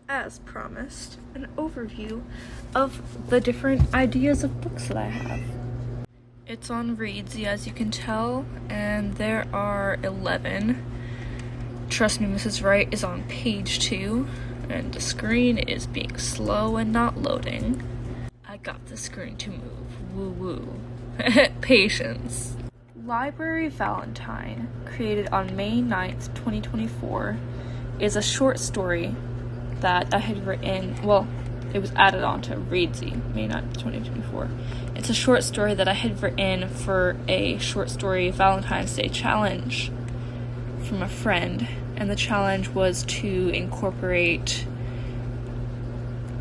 as promised, an overview of the different ideas of books that I have. It's on Readsy, as you can tell, and there are 11. Trust Me, Mrs. Right is on page 2, and the screen is being slow and not loading. I got the screen to move. Woo woo. Patience. Library Valentine, created on May 9th, 2024, is a short story that I had written, well, it was added on to Readsy, May 9th, 2024. It's a short story that I had written for a short story Valentine's Day challenge from a friend, and the challenge was to incorporate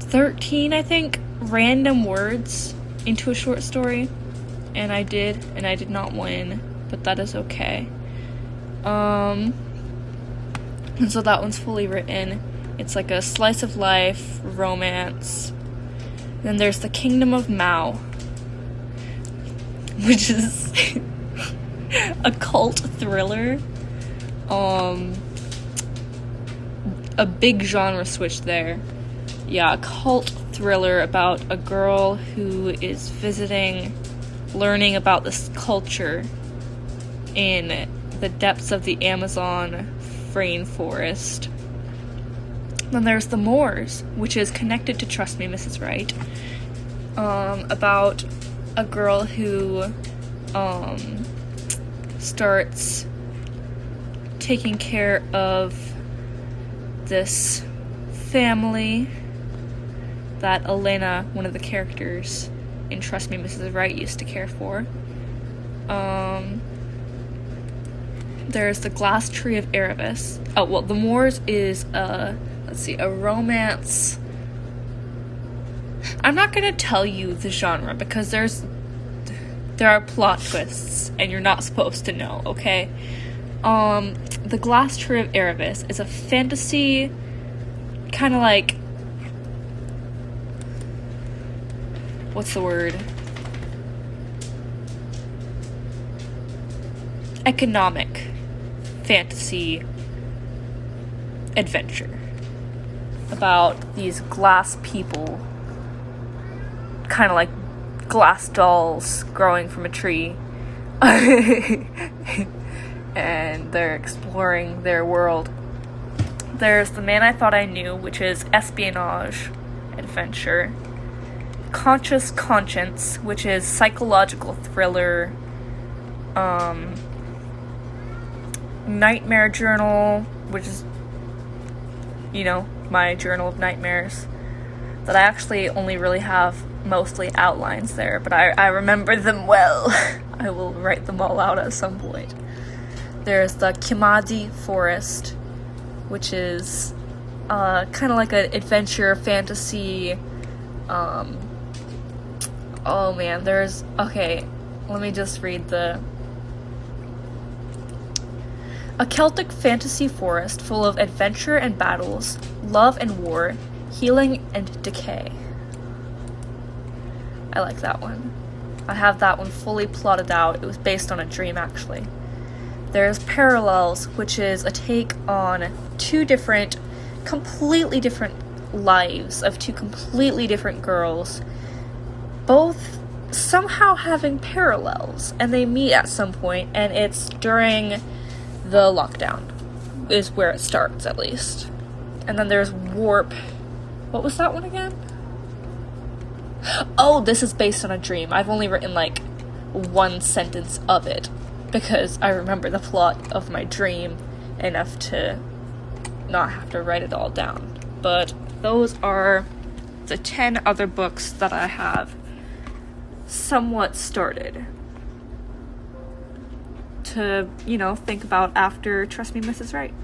13, I think, random words into a short story, and I did, and I did not win, but that is okay. And so that one's fully written. It's like a slice of life romance. Then there's The Kingdom of Mao, which is a cult thriller. A big genre switch there. Yeah, a cult thriller about a girl who is learning about this culture in the depths of the Amazon rainforest. Then there's The Moors, which is connected to Trust Me, Mrs. Right, about a girl who starts taking care of this family that Elena, one of the characters in Trust Me, Mrs. Right, used to care for. There's The Glass Tree of Erebus. Oh, well, The Moors is a romance. I'm not gonna tell you the genre because there are plot twists and you're not supposed to know, okay? The Glass Tree of Erebus is a fantasy, kind of like, what's the word? Economic fantasy adventure about these glass people, kind of like glass dolls growing from a tree, and they're exploring their world. There's The Man I Thought I Knew, which is espionage adventure. Conscious Conscience, which is psychological thriller. Nightmare Journal, which is, my journal of nightmares, that I actually only really have mostly outlines there, but I remember them well. I will write them all out at some point. There's The Kimadi Forest, which is kind of like an adventure fantasy. Oh man, let me just read a Celtic fantasy forest full of adventure and battles, love and war, healing and decay. I like that one. I have that one fully plotted out. It was based on a dream, actually. There's Parallels, which is a take on completely different lives of two completely different girls, both somehow having parallels, and they meet at some point, and it's during the lockdown, is where it starts, at least. And then there's Warp. What was that one again? Oh, this is based on a dream. I've only written like one sentence of it because I remember the plot of my dream enough to not have to write it all down. But those are the 10 other books that I have somewhat started to, think about after Trust Me, Mrs. Right.